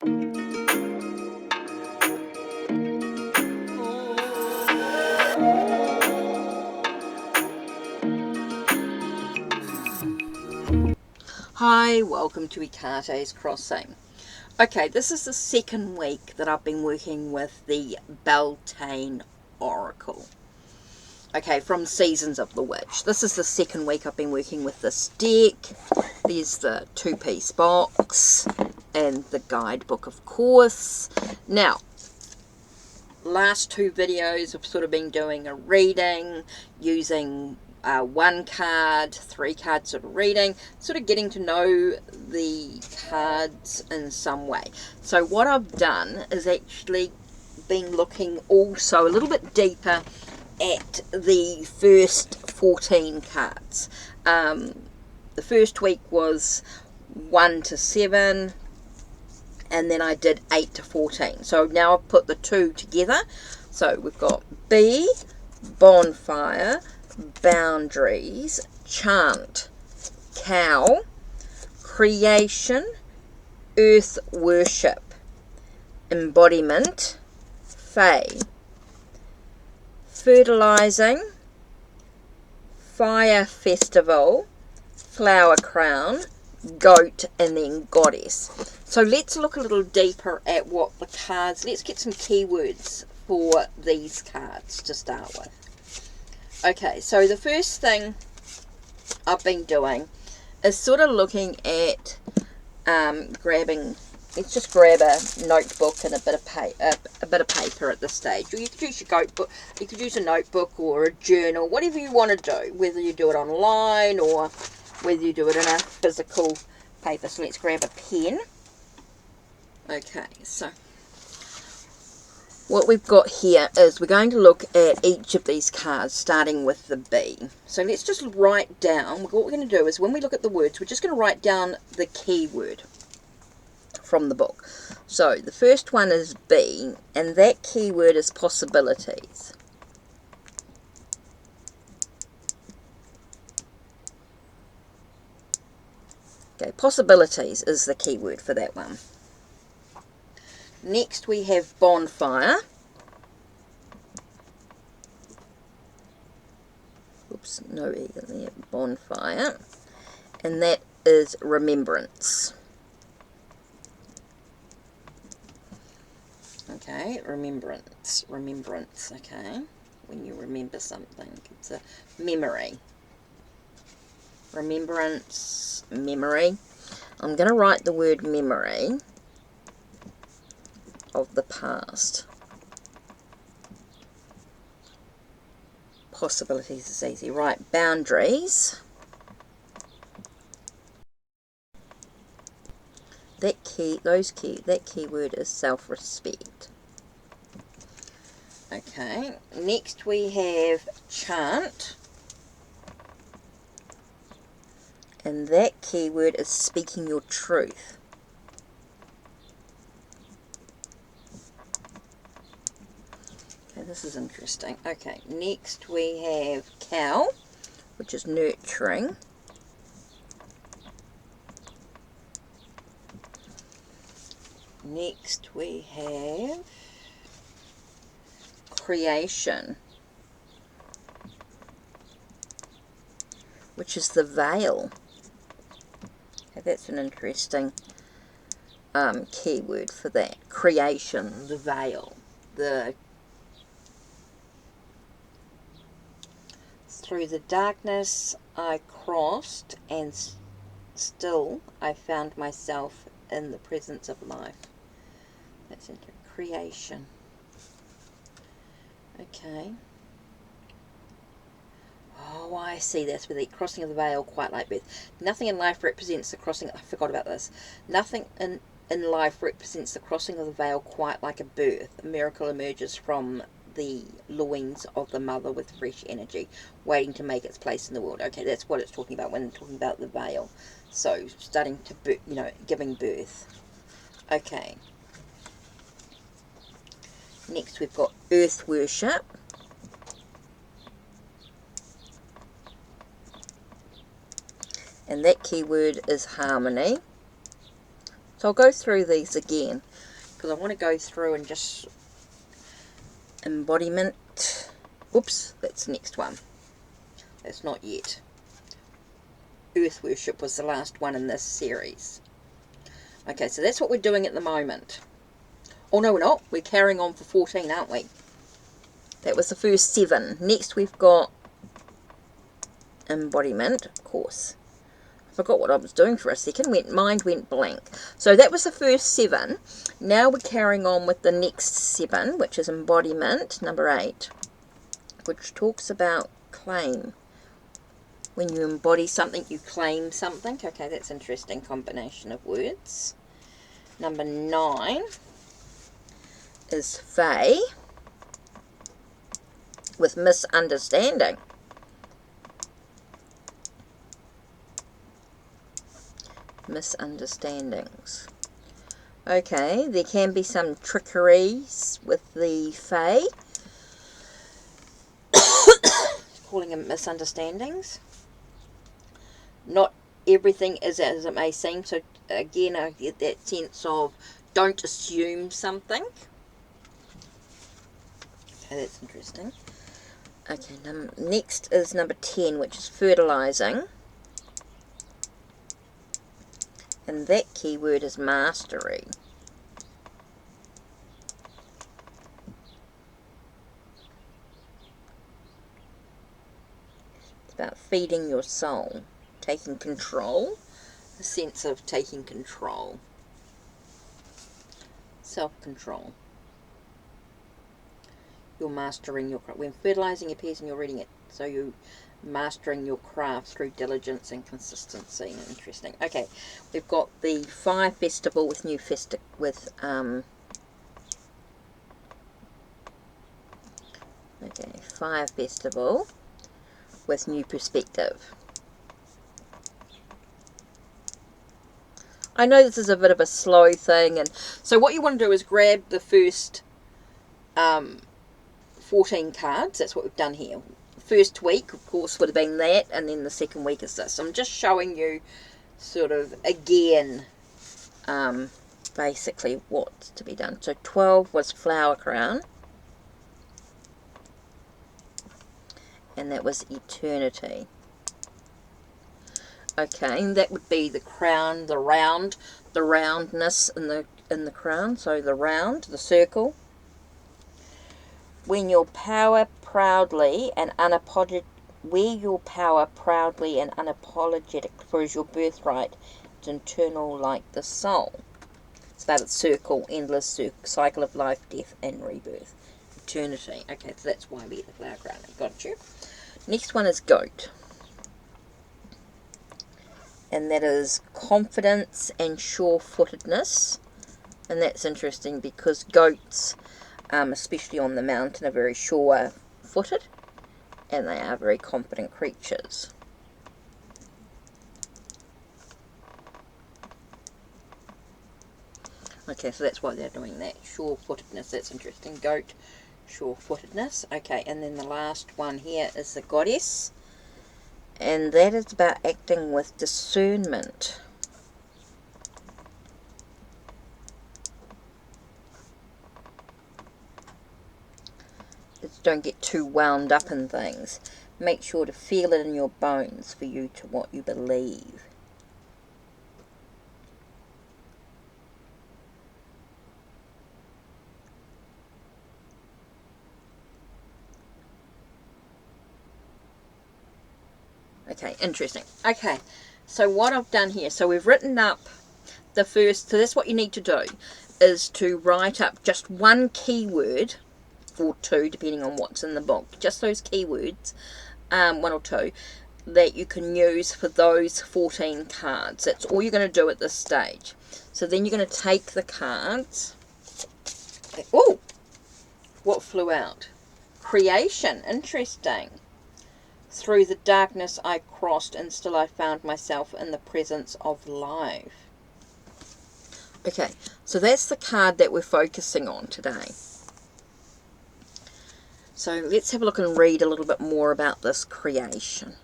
Hi, welcome to Ikate's Crossing. Okay, this is the second week that I've been working with the Beltane Oracle. Okay, from Seasons of the Witch. This is the second week I've been working with this deck. There's the two-piece box and the guidebook, of course. Now, last two videos I've sort of been doing a reading using one card, three card sort of reading, sort of getting to know the cards in some way. So what I've done is actually been looking also a little bit deeper at the first 14 cards. The first week was 1 to 7, and then I did 8 to 14. So now I've put the two together. So we've got B, Bonfire, Boundaries, Chant, Cow, Creation, Earth Worship, Embodiment, Fae, Fertilizing, Fire Festival, Flower Crown, Goat, and then Goddess. So let's look a little deeper at what the cards, let's get some keywords for these cards to start with. Okay, so the first thing I've been doing is sort of looking at grabbing, let's just grab a notebook and a bit of paper at this stage. Or you could use your notebook, you could use a notebook or a journal, whatever you want to do, whether you do it online or whether you do it in a physical paper. So let's grab a pen. Okay, so what we've got here is we're going to look at each of these cards, starting with the B. So let's just write down, what we're going to do is when we look at the words, we're just going to write down the keyword from the book. So the first one is B, and that keyword is possibilities. Okay, possibilities is the keyword for that one. Next we have bonfire. Oops, no E in there. Bonfire. And that is remembrance. Okay, remembrance. Remembrance, okay. When you remember something, it's a memory. Remembrance, memory. I'm going to write the word memory of the past. Possibilities is easy. Right, boundaries. That keyword is self-respect. Okay, next we have chant. And that keyword is speaking your truth. Okay, this is interesting. Okay, next we have cow, which is nurturing. Next we have creation, which is the veil. Okay, that's an interesting keyword for that. Creation, the veil, through the darkness I crossed, and still I found myself in the presence of life. That's into creation. Okay. Oh, I see. That's with the crossing of the veil, quite like birth. Nothing in life represents the crossing. I forgot about this. Nothing in life represents the crossing of the veil quite like a birth. A miracle emerges from the loins of the mother with fresh energy, waiting to make its place in the world. Okay, that's what it's talking about when talking about the veil. So, starting to, giving birth. Okay. Next, we've got earth worship. And that keyword is harmony. So I'll go through these again, because I want to go through and just embodiment. Oops, that's the next one. That's not yet. Earth worship was the last one in this series. Okay, so that's what we're doing at the moment. Oh no, we're not. We're carrying on for 14, aren't we? That was the first 7. Next we've got embodiment, of course. I forgot what I was doing for a second. Mind went blank. So that was the first 7. Now we're carrying on with the next 7, which is embodiment, number 8, which talks about claim. When you embody something, you claim something. Okay, that's an interesting combination of words. Number 9 is Fae, with misunderstanding. Misunderstandings. Okay, there can be some trickeries with the Fae. Calling them misunderstandings. Not everything is as it may seem. So again, I get that sense of don't assume something. Okay, that's interesting. Okay, next is number 10, which is fertilizing. And that keyword is mastery. It's about feeding your soul, taking control, a sense of taking control, self-control. You're mastering your craft. When fertilizing appears and you're reading it, so you're mastering your craft through diligence and consistency. Interesting. Okay, we've got the Fire Festival with new Fire Festival with new perspective. I know this is a bit of a slow thing, and so what you want to do is grab the first 14 cards. That's what we've done here. First week, of course, would have been that, and then the second week is this. So I'm just showing you sort of again basically what's to be done. So 12 was Flower Crown, and that was Eternity. Okay, and that would be the crown, the round, the roundness in the crown. So the round, the circle. When your power proudly and unapologetic, wear your power proudly and unapologetic, for is your birthright, it's internal like the soul. It's about its circle, endless cycle of life, death, and rebirth. Eternity. Okay, so that's why we get the flower crown. Got you. Next one is goat. And that is confidence and sure-footedness. And that's interesting because goats, especially on the mountain, are very sure-footed, and they are very confident creatures. Okay, so that's why they're doing that. Sure-footedness, that's interesting. Goat, sure-footedness. Okay, and then the last one here is the goddess, and that is about acting with discernment. Don't get too wound up in things. Make sure to feel it in your bones for you to what you believe. Okay, interesting. Okay, so what I've done here, so we've written up the first, so that's what you need to do, is to write up just one keyword, or 2, depending on what's in the book, just those keywords, 1 or 2, that you can use for those 14 cards. That's all you're going to do at this stage. So then you're going to take the cards. Oh, what flew out? Creation, interesting. Through the darkness I crossed, and still I found myself in the presence of life. Okay, so that's the card that we're focusing on today. So let's have a look and read a little bit more about this creation.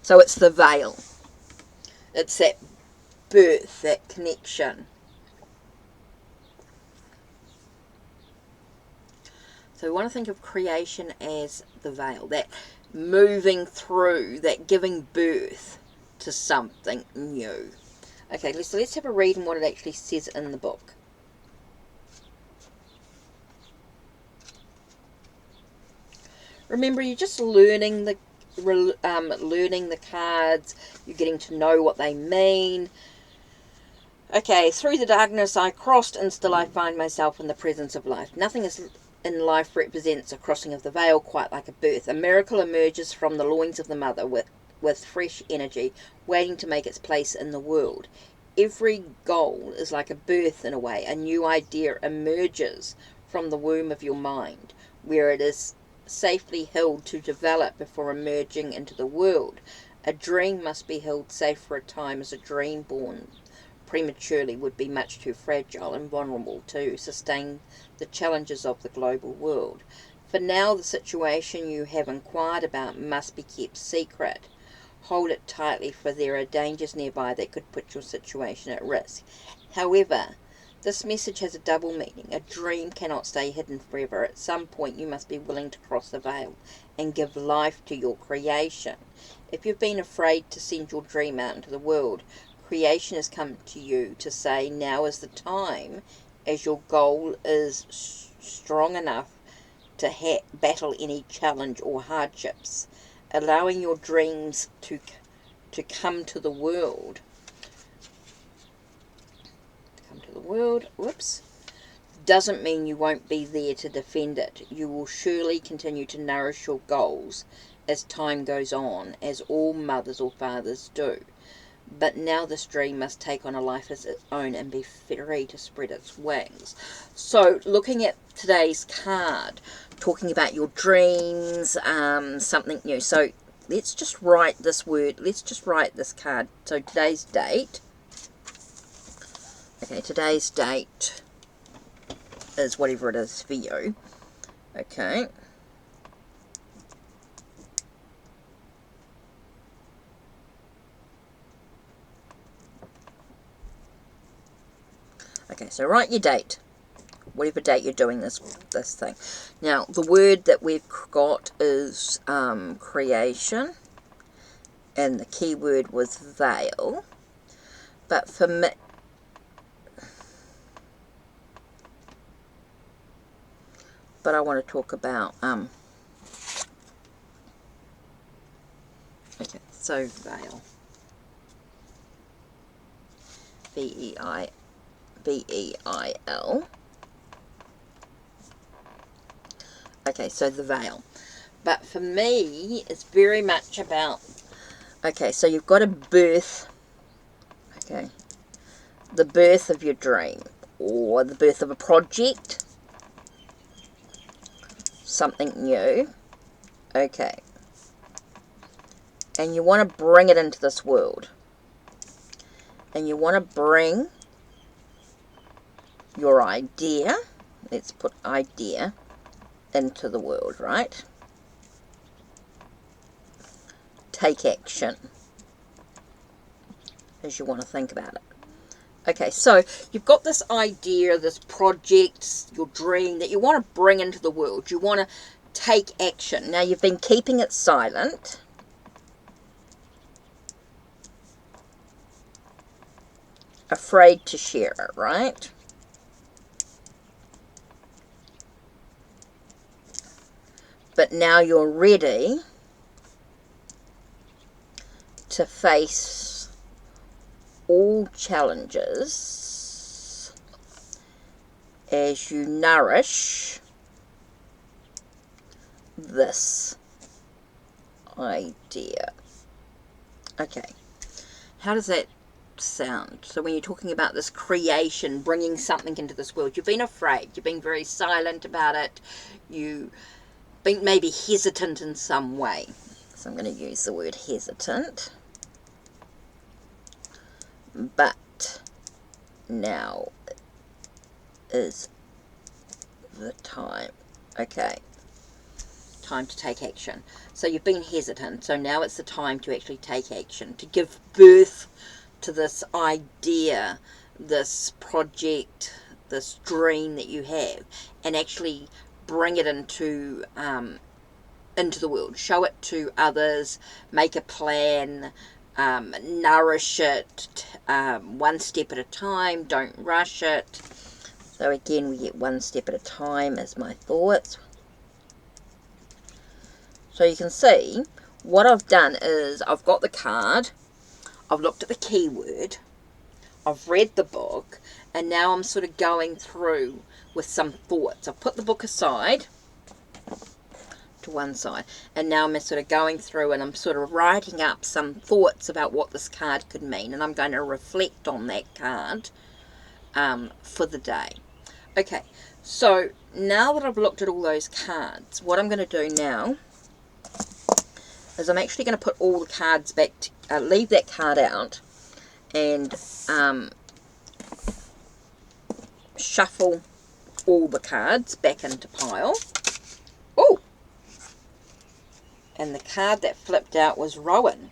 So it's the veil. It's that birth, that connection. So we want to think of creation as the veil, that moving through, that giving birth to something new. Okay, let's have a read on what it actually says in the book. Remember, you're just learning the cards. You're getting to know what they mean. Okay, through the darkness I crossed, and still I find myself in the presence of life. Nothing in life represents a crossing of the veil quite like a birth. A miracle emerges from the loins of the mother with fresh energy, waiting to make its place in the world. Every goal is like a birth in a way. A new idea emerges from the womb of your mind, where it is safely held to develop before emerging into the world. A dream must be held safe for a time, as a dream born prematurely would be much too fragile and vulnerable to sustain the challenges of the global world. For now, the situation you have inquired about must be kept secret. Hold it tightly, for there are dangers nearby that could put your situation at risk. However, this message has a double meaning. A dream cannot stay hidden forever. At some point you must be willing to cross the veil and give life to your creation. If you've been afraid to send your dream out into the world, creation has come to you to say now is the time, as your goal is strong enough to battle any challenge or hardships. Allowing your dreams to come to the world. Doesn't mean you won't be there to defend it. You will surely continue to nourish your goals as time goes on, as all mothers or fathers do. But now this dream must take on a life of its own and be free to spread its wings. So looking at today's card, talking about your dreams, something new. So let's just write this word. Let's just write this card. So today's date. Okay, today's date is whatever it is for you. Okay. Okay, so write your date, whatever date you're doing this thing. Now, the word that we've got is creation, and the key word was veil. But for me, but I want to talk about okay, so veil, V-E-I-L. Okay, so the veil. But for me, it's very much about, okay, so you've got a birth, okay, the birth of your dream, or the birth of a project, something new, okay, and you want to bring it into this world, and you want to bring your idea, let's put idea, into the world, right? Take action as you want to think about it. Okay, so you've got this idea, this project, your dream that you want to bring into the world. You want to take action. Now, you've been keeping it silent. Afraid to share it, right? But now you're ready to face all challenges as you nourish this idea. Okay, how does that sound? So when you're talking about this creation, bringing something into this world, you've been afraid, you've been very silent about it, you've been maybe hesitant in some way. So I'm going to use the word hesitant. But now is the time. Okay. Time to take action. So you've been hesitant. So now it's the time to actually take action, to give birth to this idea, this project, this dream that you have, and actually bring it into the world. Show it to others, make a plan, nourish it one step at a time, don't rush it. So again, we get one step at a time as my thoughts. So you can see what I've done is I've got the card, I've looked at the keyword, I've read the book, and now I'm sort of going through with some thoughts. I've put the book aside to one side, and now I'm sort of going through and I'm sort of writing up some thoughts about what this card could mean, and I'm going to reflect on that card for the day. Okay, so now that I've looked at all those cards, what I'm going to do now is I'm actually going to put all the cards back, leave that card out, and shuffle all the cards back into pile. Oh! And the card that flipped out was Rowan.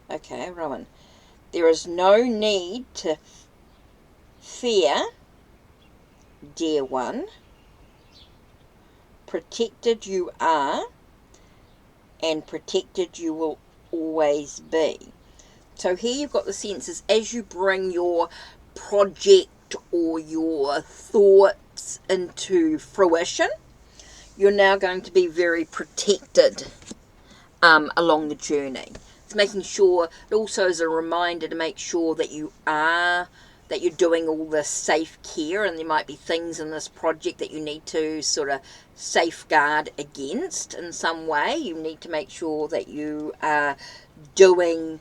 Okay, Rowan. There is no need to fear, dear one. Protected you are, and protected you will always be. So here you've got the senses as you bring your project or your thoughts into fruition, you're now going to be very protected along the journey. It's making sure, it also is a reminder to make sure that you're doing all the safe care, and there might be things in this project that you need to sort of safeguard against in some way. You need to make sure that you are doing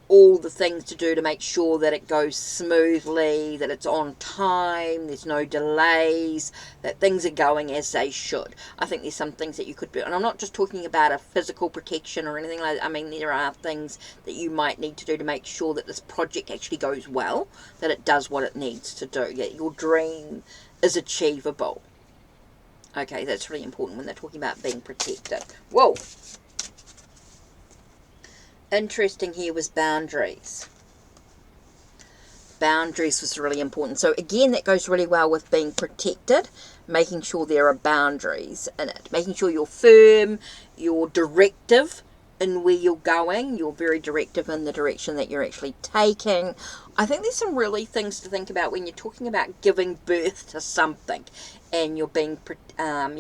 all the things to do to make sure that it goes smoothly, that it's on time, there's no delays, that things are going as they should. I think there's some things that you could do, and I'm not just talking about a physical protection or anything like that. I mean, there are things that you might need to do to make sure that this project actually goes well, that it does what it needs to do, that your dream is achievable. Okay, that's really important when they're talking about being protected. Whoa! Interesting here was boundaries. Boundaries was really important. So again, that goes really well with being protected, making sure there are boundaries in it, making sure you're firm, you're directive in where you're going, you're very directive in the direction that you're actually taking. I think there's some really things to think about when you're talking about giving birth to something, and you're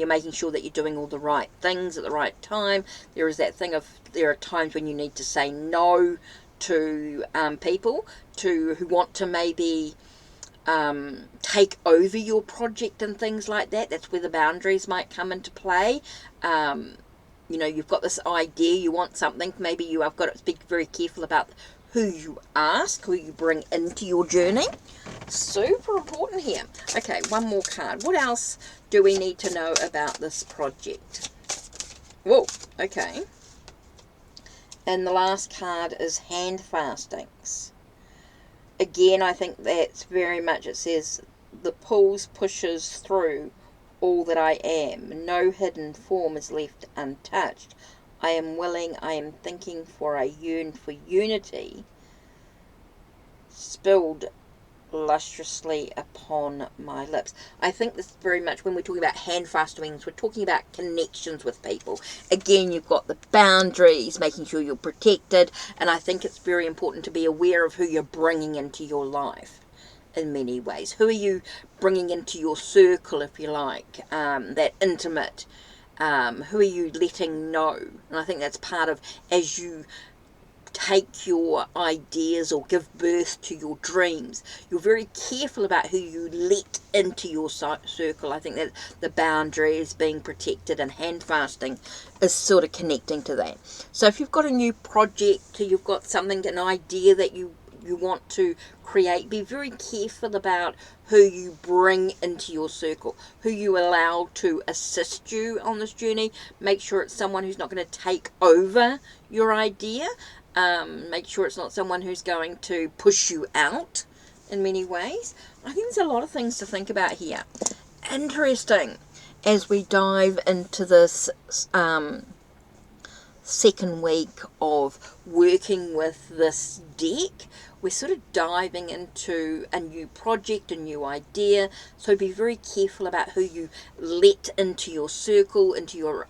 making sure that you're doing all the right things at the right time. There is that thing of, there are times when you need to say no to people who want to maybe take over your project and things like that. That's where the boundaries might come into play. You know, you've got this idea, you want something, maybe you have got to be very careful about who you ask, who you bring into your journey. Super important here. Okay, one more card. What else do we need to know about this project? Whoa, okay. And the last card is hand fastings. Again, I think that's very much, it says, the pulls pushes through all that I am. No hidden form is left untouched. I am willing, I am thinking, for I yearn for unity, spilled lustrously upon my lips. I think this very much, when we're talking about hand fastings, we're talking about connections with people. Again, you've got the boundaries, making sure you're protected, and I think it's very important to be aware of who you're bringing into your life in many ways. Who are you bringing into your circle, if you like, that intimate, who are you letting know? And I think that's part of, as you take your ideas or give birth to your dreams, you're very careful about who you let into your circle. I think that the boundary is being protected, and hand fasting is sort of connecting to that. So if you've got a new project, or you've got something, an idea that you want to create, be very careful about who you bring into your circle, who you allow to assist you on this journey. Make sure it's someone who's not going to take over your idea. Make sure it's not someone who's going to push you out in many ways. I think there's a lot of things to think about here. Interesting as we dive into this second week of working with this deck. We're sort of diving into a new project, a new idea, so be very careful about who you let into your circle, into your,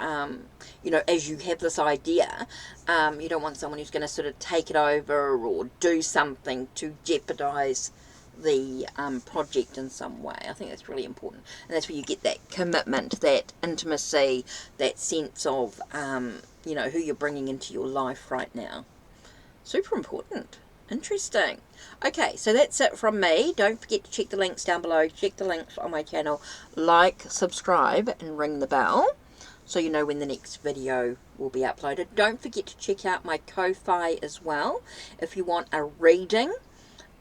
you know, as you have this idea. You don't want someone who's going to sort of take it over or do something to jeopardize the project in some way. I think that's really important, and that's where you get that commitment, that intimacy, that sense of you know, who you're bringing into your life right now. Super important. Interesting. Okay, so that's it from me. Don't forget to check the links down below. Check the links on my channel. Like, subscribe, and ring the bell so you know when the next video will be uploaded. Don't forget to check out my Ko-Fi as well. If you want a reading,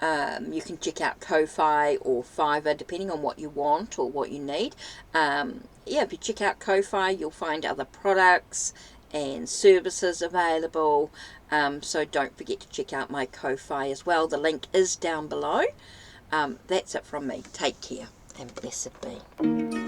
you can check out Ko-Fi or Fiverr, depending on what you want or what you need. Yeah, if you check out Ko-Fi, you'll find other products and services available. So don't forget to check out my Ko-Fi as well. The link is down below. That's it from me. Take care and blessed be.